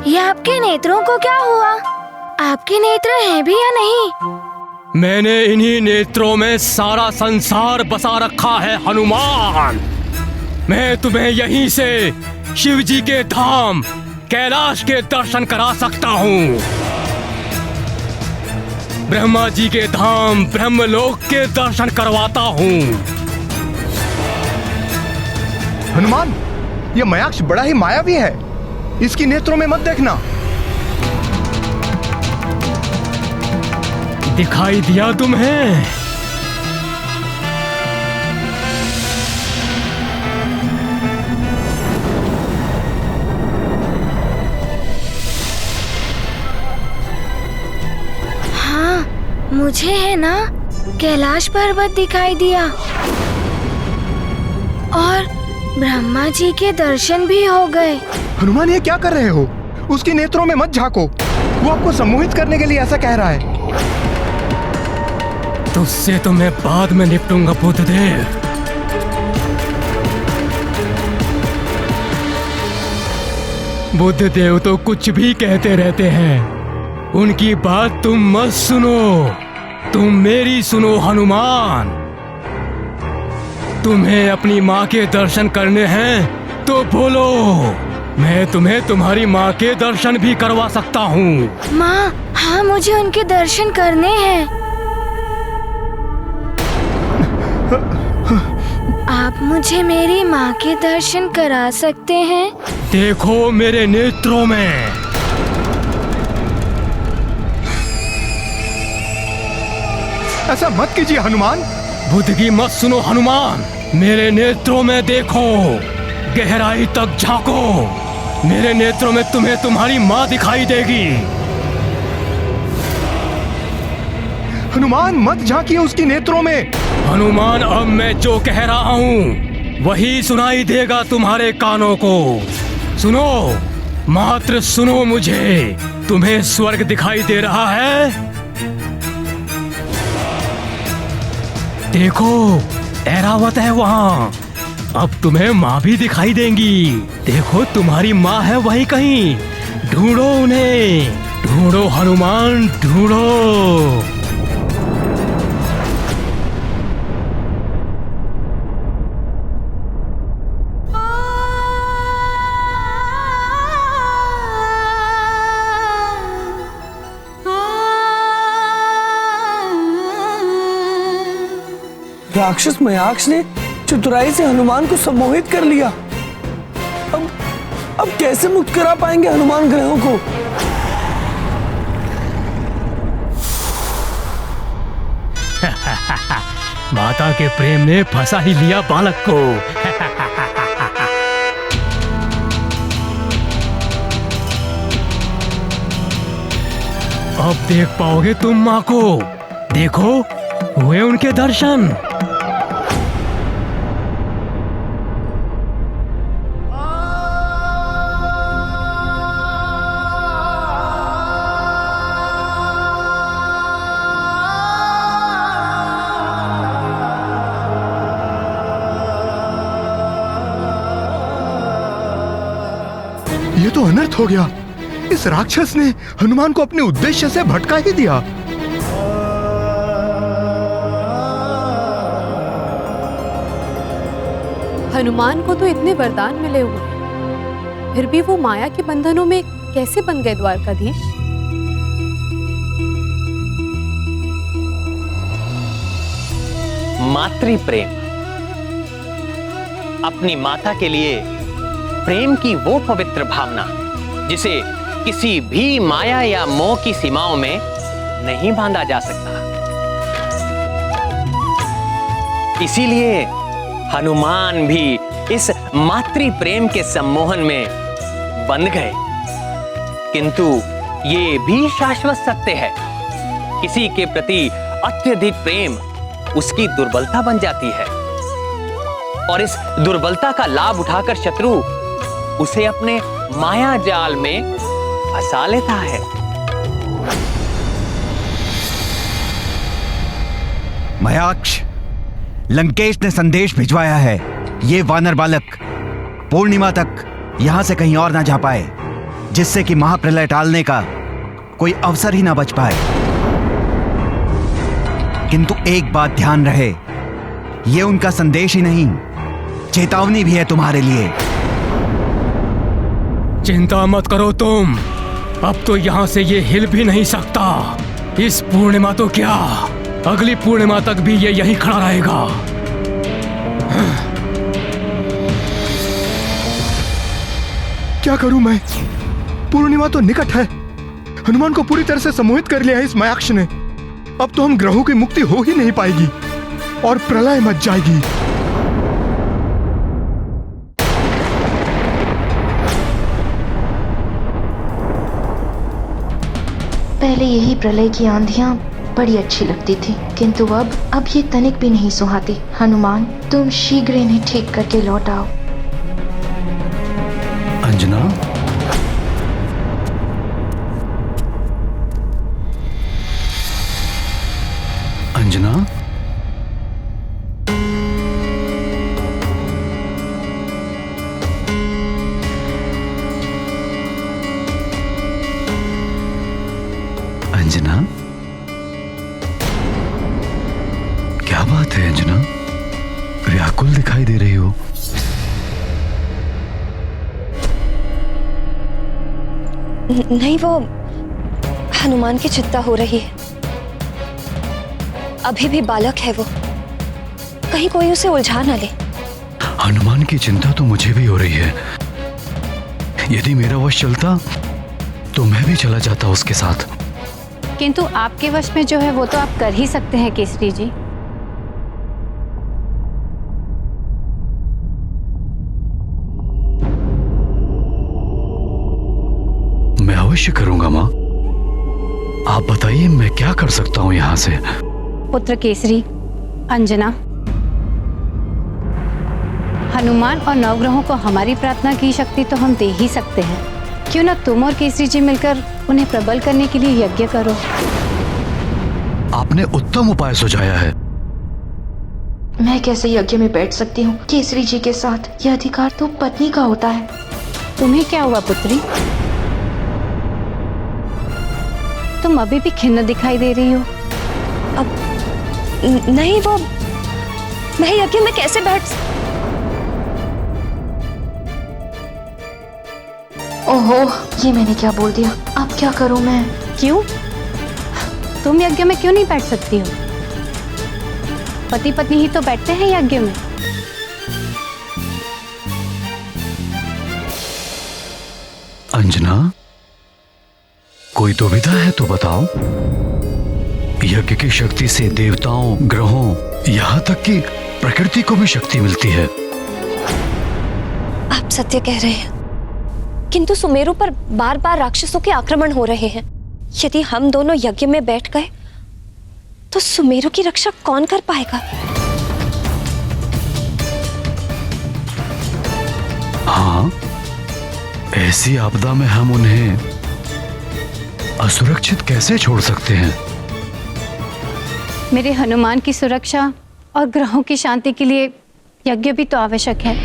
ये आपके नेत्रों को क्या हुआ? आपके नेत्र हैं भी या नहीं? मैंने इन्हीं नेत्रों में सारा संसार बसा रखा है हनुमान। मैं तुम्हें यहीं से शिव जी के धाम कैलाश के दर्शन करा सकता हूँ। ब्रह्मा जी के धाम ब्रह्मलोक के दर्शन करवाता हूँ। हनुमान, ये मयाक्ष बड़ा ही मायावी है, इसकी नेत्रों में मत देखना। दिखाई दिया तुम्हें? हाँ, मुझे है ना कैलाश पर्वत दिखाई दिया और ब्रह्मा जी के दर्शन भी हो गए। हनुमान, ये क्या कर रहे हो? उसकी नेत्रों में मत झांको, वो आपको सम्मोहित करने के लिए ऐसा कह रहा है। तुझसे तो मैं बाद में निपटूंगा बुद्धदेव। बुद्धदेव तो कुछ भी कहते रहते हैं, उनकी बात तुम मत सुनो, तुम मेरी सुनो हनुमान। तुम्हें अपनी माँ के दर्शन करने हैं तो बोलो, मैं तुम्हें तुम्हारी माँ के दर्शन भी करवा सकता हूँ। माँ, हाँ मुझे उनके दर्शन करने हैं। आप मुझे मेरी माँ के दर्शन करा सकते हैं? देखो मेरे नेत्रों में। ऐसा मत कीजिए हनुमान। बुद्ध की मत सुनो हनुमान, मेरे नेत्रों में देखो, गहराई तक झांको। मेरे नेत्रों में तुम्हें तुम्हारी माँ दिखाई देगी। हनुमान, मत झांकिए उसकी नेत्रों में। हनुमान, अब मैं जो कह रहा हूँ वही सुनाई देगा तुम्हारे कानों को। सुनो, मात्र सुनो मुझे। तुम्हें स्वर्ग दिखाई दे रहा है? देखो, ऐरावत है वहाँ। अब तुम्हें माँ भी दिखाई देंगी। देखो, तुम्हारी माँ है वहीं कहीं। ढूंढो उन्हें, ढूंढो हनुमान, ढूंढो। राक्षस मयाक्ष ने चतुराई से हनुमान को सम्मोहित कर लिया। अब कैसे मुक्त करा पाएंगे हनुमान ग्रहों को? माता के प्रेम ने फंसा ही लिया बालक को। अब देख पाओगे तुम माँ को। देखो, हुए उनके दर्शन। ये तो अनर्थ हो गया। इस राक्षस ने हनुमान को अपने उद्देश्य से भटका ही दिया। हनुमान को तो इतने वरदान मिले हुए हैं, फिर भी वो माया के बंधनों में कैसे बन गए द्वारकाधीश? मातृ प्रेम, अपनी माता के लिए प्रेम की वो पवित्र भावना जिसे किसी भी माया या मोह की सीमाओं में नहीं बांधा जा सकता। इसीलिए हनुमान भी इस मातृ प्रेम के सम्मोहन में बंध गए। किंतु ये भी शाश्वत सत्य है, किसी के प्रति अत्यधिक प्रेम उसकी दुर्बलता बन जाती है और इस दुर्बलता का लाभ उठाकर शत्रु उसे अपने माया जाल में फंसा लेता है। मयाक्ष, लंकेश ने संदेश भिजवाया है। ये वानर बालक पूर्णिमा तक यहां से कहीं और ना जा पाए, जिससे कि महाप्रलय टालने का कोई अवसर ही ना बच पाए। किंतु एक बात ध्यान रहे, ये उनका संदेश ही नहीं, चेतावनी भी है तुम्हारे लिए। चिंता मत करो तुम, अब तो यहां से ये हिल भी नहीं सकता। इस पूर्णिमा तो क्या, अगली पूर्णिमा तक भी ये यहीं खड़ा रहेगा। क्या करूं मैं? पूर्णिमा तो निकट है। हनुमान को पूरी तरह से सम्मोहित कर लिया है इस मायाक्ष ने। अब तो हम ग्रहों की मुक्ति हो ही नहीं पाएगी और प्रलय मच जाएगी। पहले यही प्रलय की आंधियां बड़ी अच्छी लगती थी, किंतु अब ये तनिक भी नहीं सुहाती। हनुमान, तुम शीघ्र इन्हें ठीक करके लौट आओ। अंजना, अंजना, अंजना, क्या बात है अंजना? व्याकुल दिखाई दे रही हो। नहीं, वो हनुमान की चिंता हो रही है। अभी भी बालक है वो, कहीं कोई उसे उलझा ना ले। हनुमान की चिंता तो मुझे भी हो रही है। यदि मेरा वश चलता तो मैं भी चला जाता उसके साथ। किंतु आपके वश में जो है वो तो आप कर ही सकते हैं केसरी जी। मैं अवश्य करूंगा माँ। आप बताइए मैं क्या कर सकता हूँ यहाँ से। पुत्र केसरी, अंजना, हनुमान और नवग्रहों को हमारी प्रार्थना की शक्ति तो हम दे ही सकते हैं। क्यों ना तुम और केसरी जी मिलकर उन्हें प्रबल करने के लिए यज्ञ करो। आपने उत्तम उपाय सुझाया है। मैं कैसे यज्ञ में बैठ सकती हूँ केसरी जी के साथ? यह अधिकार तो पत्नी का होता है। तुम्हें क्या हुआ पुत्री? तुम अभी भी खिन्न दिखाई दे रही हो। अब नहीं, वो मैं यज्ञ में कैसे बैठ। ओहो, ये मैंने क्या बोल दिया? अब क्या करूं मैं? क्यों? तुम यज्ञ में क्यों नहीं बैठ सकती हो? पति पत्नी ही तो बैठते हैं यज्ञ में। अंजना, कोई दुविधा है तो बताओ। यज्ञ की शक्ति से देवताओं, ग्रहों, यहाँ तक कि प्रकृति को भी शक्ति मिलती है। आप सत्य कह रहे हैं, किंतु सुमेरु पर बार बार राक्षसों के आक्रमण हो रहे हैं। यदि हम दोनों यज्ञ में बैठ गए तो सुमेरु की रक्षा कौन कर पाएगा? हाँ, ऐसी आपदा में हम उन्हें असुरक्षित कैसे छोड़ सकते हैं? मेरे हनुमान की सुरक्षा और ग्रहों की शांति के लिए यज्ञ भी तो आवश्यक है।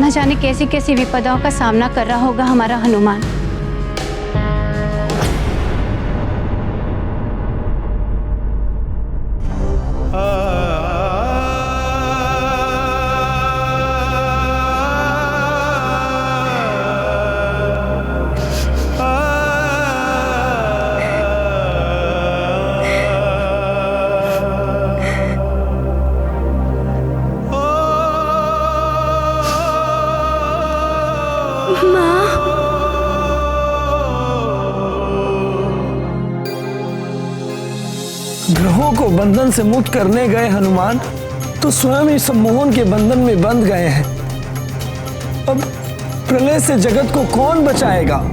न जाने कैसी कैसी विपदाओं का सामना कर रहा होगा हमारा हनुमान। ग्रहों को बंधन से मुक्त करने गए हनुमान तो स्वयं ही सम्मोहन के बंधन में बंध गए हैं। अब प्रलय से जगत को कौन बचाएगा?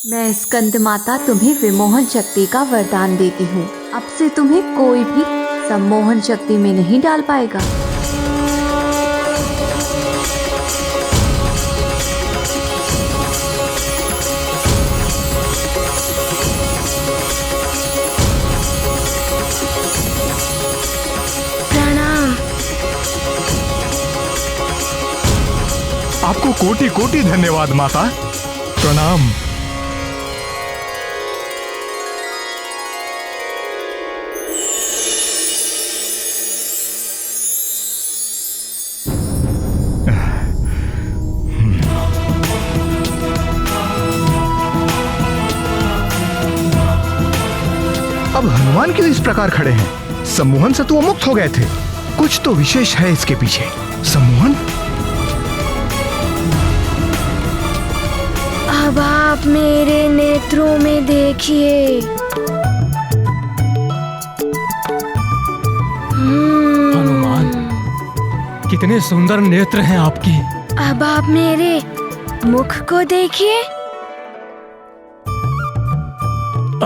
मैं स्कंद माता तुम्हें विमोहन शक्ति का वरदान देती हूँ। अब से तुम्हें कोई भी सम्मोहन शक्ति में नहीं डाल पाएगा। आपको कोटि कोटि धन्यवाद माता। प्रणाम। अब हनुमान क्यों इस प्रकार खड़े हैं? सम्मोहन से तो वो मुक्त हो गए थे। कुछ तो विशेष है इसके पीछे। सम्मोहन? अब आप मेरे नेत्रों में देखिए। हनुमान, कितने सुंदर नेत्र हैं आपके। अब आप मेरे मुख को देखिए।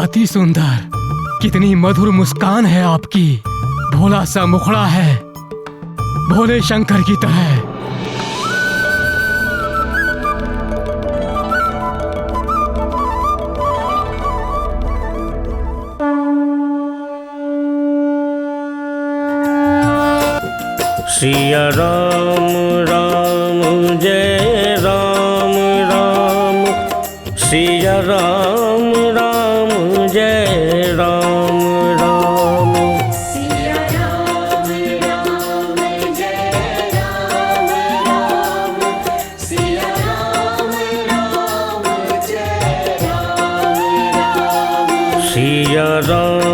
अति सुंदर, कितनी मधुर मुस्कान है आपकी। भोला सा मुखड़ा है, भोले शंकर की तरह। सिया राम राम जय राम राम, सिया राम राम जय राम राम, सिया राम राम जय राम राम, सिया राम राम जय राम राम, सिया राम